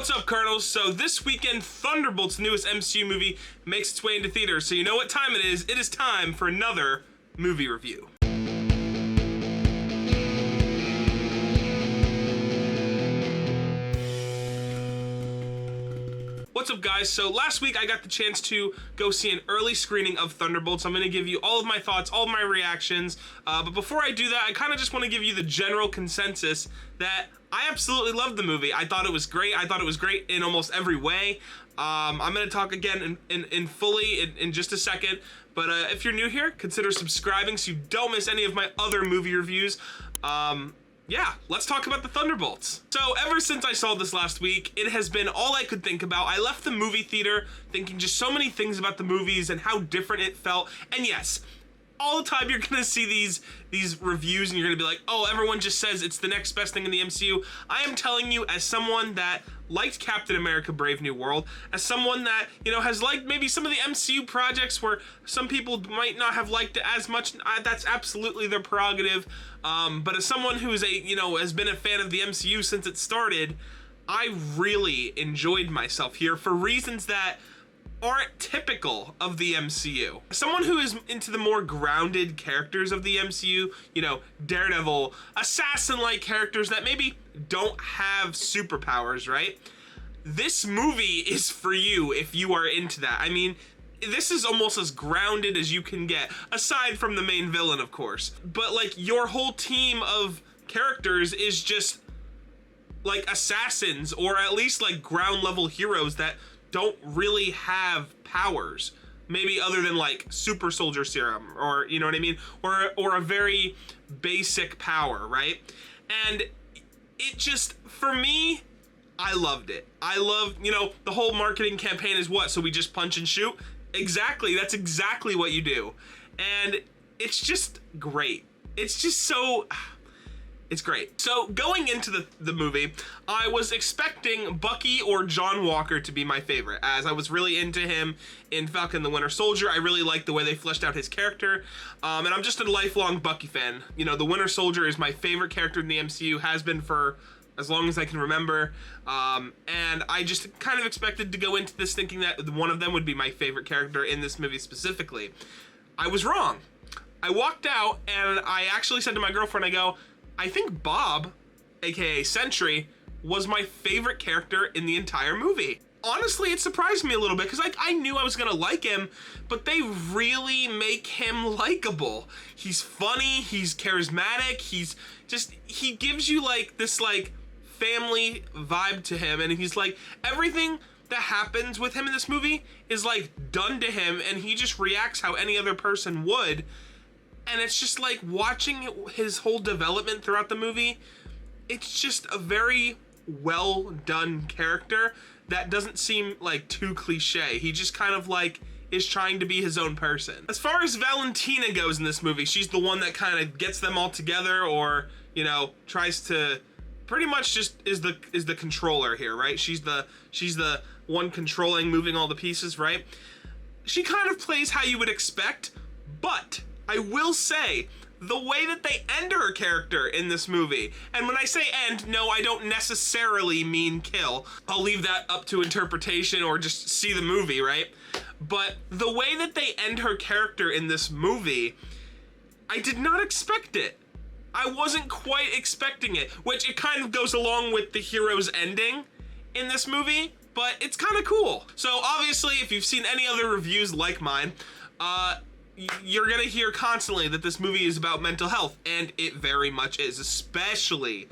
What's up, Kernel? So this weekend, Thunderbolts, the newest MCU movie, makes its way into theaters. So you know what time it is. It is time for another movie review. What's up, guys? So last week I got the chance to go see an early screening of Thunderbolts. I'm going to give you all of my thoughts, all of my reactions, but before I do that, I kind of just want to give you the general consensus that I absolutely loved the movie. I thought it was great. I thought it was great in almost every way. I'm going to talk again in fully in just a second, but if you're new here, consider subscribing so you don't miss any of my other movie reviews. Yeah, let's talk about the Thunderbolts. So ever since I saw this last week, it has been all I could think about. I left the movie theater thinking just so many things about the movies and how different it felt. And yes, all the time you're gonna see these reviews and you're gonna be like, oh, everyone just says it's the next best thing in the MCU. I am telling you, as someone that liked Captain America Brave New World, as someone that, you know, has liked maybe some of the MCU projects where some people might not have liked it as much, that's absolutely their prerogative. But as someone who is has been a fan of the MCU since it started, I really enjoyed myself here for reasons that aren't typical of the MCU. Someone who is into the more grounded characters of the MCU, you know, Daredevil, assassin-like characters that maybe don't have superpowers, right? This movie is for you if you are into that. I mean, this is almost as grounded as you can get, aside from the main villain, of course. But like, your whole team of characters is just like assassins, or at least like ground level heroes that don't really have powers, maybe other than like super soldier serum, or you know what I mean, or a very basic power, right? And it just, for me, I loved it. I love, the whole marketing campaign is what? So we just punch and shoot? Exactly, that's exactly what you do. And it's just great. It's just so, it's great. So going into the movie, I was expecting Bucky or John Walker to be my favorite, as I was really into him in Falcon the Winter Soldier. I really liked the way they fleshed out his character, and I'm just a lifelong Bucky fan. You know, the Winter Soldier is my favorite character in the MCU, has been for as long as I can remember, and I just kind of expected to go into this thinking that one of them would be my favorite character in this movie specifically. I was wrong. I walked out and I actually said to my girlfriend, I go, I think Bob, aka Sentry, was my favorite character in the entire movie. Honestly, it surprised me a little bit because I knew I was gonna like him, but they really make him likable. He's funny, he's charismatic, he gives you like this like family vibe to him, and he's like, everything that happens with him in this movie is like done to him, and he just reacts how any other person would. And it's just like watching his whole development throughout the movie. It's just a very well done character that doesn't seem like too cliche. He just kind of like is trying to be his own person. As far as Valentina goes in this movie, she's the one that kind of gets them all together, or tries to pretty much just is the controller here, right? She's the one controlling, moving all the pieces, right? She kind of plays how you would expect, but I will say, the way that they end her character in this movie, and when I say end, no, I don't necessarily mean kill. I'll leave that up to interpretation or just see the movie, right? But the way that they end her character in this movie, I did not expect it. I wasn't quite expecting it, which it kind of goes along with the hero's ending in this movie, but it's kind of cool. So obviously, if you've seen any other reviews like mine, you're gonna hear constantly that this movie is about mental health, and it very much is, especially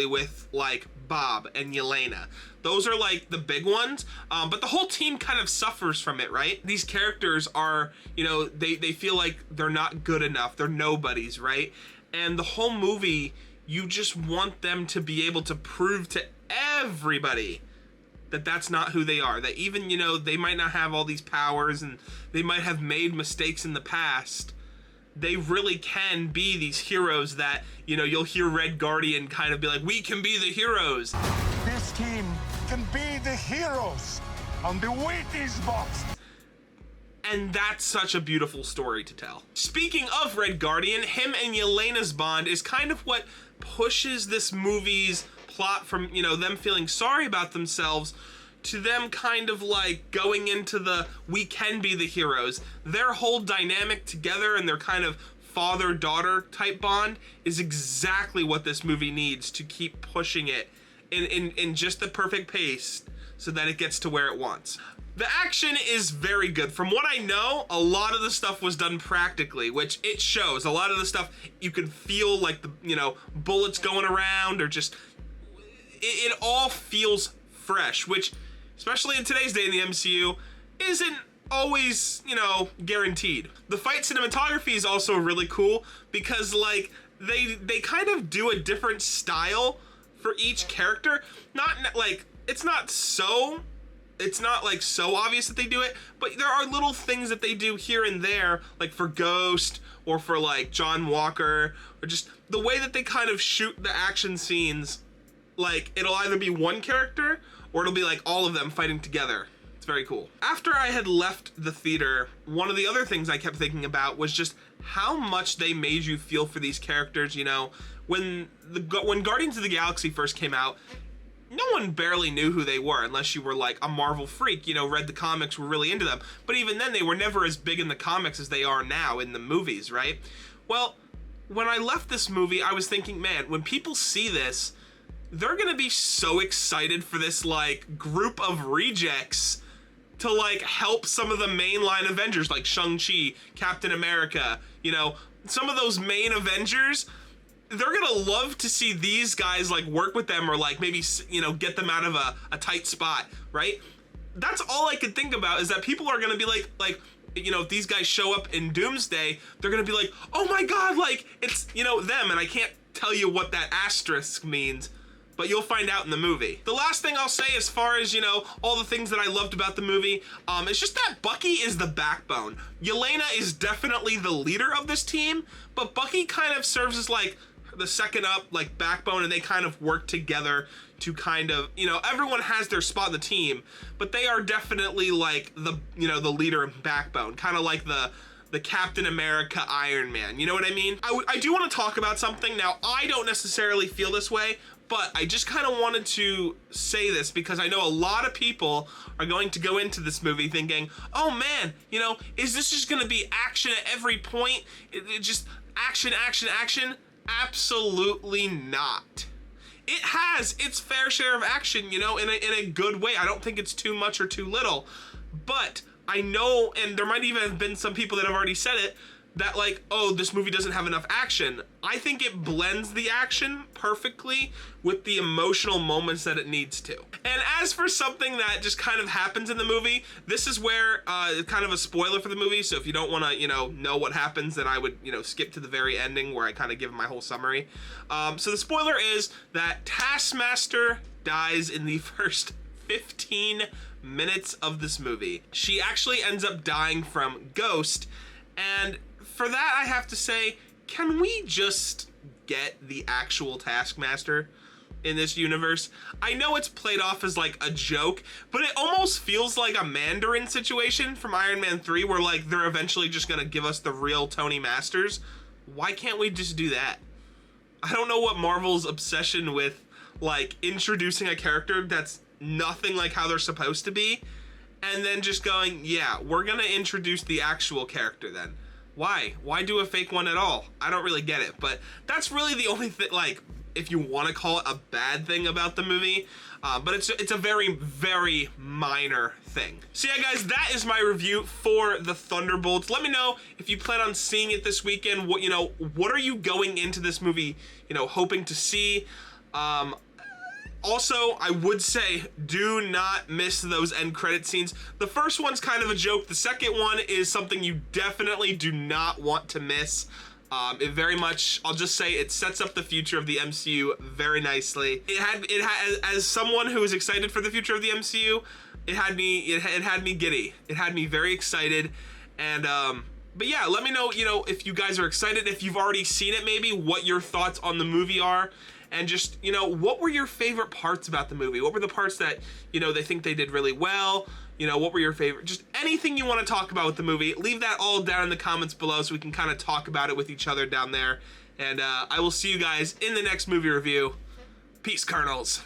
with like Bob and Yelena. Those are like the big ones, but the whole team kind of suffers from it, right? These characters are, they feel like they're not good enough, they're nobodies, right? And the whole movie, you just want them to be able to prove to everybody that that's not who they are, that even, they might not have all these powers and they might have made mistakes in the past, they really can be these heroes that, you'll hear Red Guardian kind of be like, we can be the heroes. This team can be the heroes on the Wheaties box. And that's such a beautiful story to tell. Speaking of Red Guardian, him and Yelena's bond is kind of what pushes this movie's plot from, you know, them feeling sorry about themselves to them kind of like going into the we can be the heroes. Their whole dynamic together and their kind of father-daughter type bond is exactly what this movie needs to keep pushing it in just the perfect pace so that it gets to where it wants. The action is very good. From what I know, a lot of the stuff was done practically, which it shows. A lot of the stuff you can feel like the, you know, bullets going around or just, it all feels fresh, which, especially in today's day in the MCU, isn't always, you know, guaranteed. The fight cinematography is also really cool because like they kind of do a different style for each character. Not like it's not like so obvious that they do it, but there are little things that they do here and there, like for Ghost or for like John Walker, or just the way that they kind of shoot the action scenes. Like it'll either be one character or it'll be like all of them fighting together. It's very cool. After I had left the theater, one of the other things I kept thinking about was just how much they made you feel for these characters. You know, when Guardians of the Galaxy first came out, no one barely knew who they were unless you were like a Marvel freak, you know, read the comics, were really into them. But even then, they were never as big in the comics as they are now in the movies, right? Well, when I left this movie, I was thinking, man, when people see this, they're gonna be so excited for this like group of rejects to like help some of the mainline Avengers like Shang-Chi, Captain America, you know, some of those main Avengers. They're gonna love to see these guys like work with them or like maybe, you know, get them out of a tight spot, right? That's all I could think about, is that people are gonna be like, you know, if these guys show up in Doomsday, they're gonna be like, oh my God, like it's, you know, them. And I can't tell you what that asterisk means, but you'll find out in the movie. The last thing I'll say as far as, you know, all the things that I loved about the movie, is just that Bucky is the backbone. Yelena is definitely the leader of this team, but Bucky kind of serves as like the second up like backbone, and they kind of work together to kind of, you know, everyone has their spot in the team, but they are definitely like the, you know, the leader and backbone, kind of like the Captain America Iron Man, you know what I mean? I do want to talk about something. Now, I don't necessarily feel this way, but I just kind of wanted to say this because I know a lot of people are going to go into this movie thinking, oh man, you know, is this just gonna be action at every point? It just action, action, action? Absolutely not. It has its fair share of action, you know, in a good way. I don't think it's too much or too little, but I know, and there might even have been some people that have already said it, that like, oh, this movie doesn't have enough action. I think it blends the action perfectly with the emotional moments that it needs to. And as for something that just kind of happens in the movie, this is where kind of a spoiler for the movie, so if you don't want to, you know what happens, then I would, you know, skip to the very ending where I kind of give my whole summary. So the spoiler is that Taskmaster dies in the first 15 minutes of this movie. She actually ends up dying from Ghost, and for that, I have to say, can we just get the actual Taskmaster in this universe? I know it's played off as like a joke, but it almost feels like a Mandarin situation from Iron Man 3 where like they're eventually just gonna give us the real Tony Masters. Why can't we just do that? I don't know what Marvel's obsession with like introducing a character that's nothing like how they're supposed to be, and then just going, yeah, we're gonna introduce the actual character then. Why do a fake one at all? I don't really get it, but that's really the only thing, like, if you want to call it a bad thing about the movie, but it's a very, very minor thing. So yeah, guys, that is my review for the Thunderbolts. Let me know if you plan on seeing it this weekend. What are you going into this movie, you know, hoping to see? Also, I would say, do not miss those end credit scenes. The first one's kind of a joke. The second one is something you definitely do not want to miss. It very much, I'll just say, it sets up the future of the MCU very nicely. It had as someone who is excited for the future of the MCU, it had me giddy. It had me very excited, and but yeah, let me know, you know, if you guys are excited, if you've already seen it, maybe what your thoughts on the movie are. And just, you know, what were your favorite parts about the movie? What were the parts that, you know, they think they did really well? You know, what were your favorite, just anything you want to talk about with the movie, leave that all down in the comments below so we can kind of talk about it with each other down there. And I will see you guys in the next movie review. Peace, Kernels.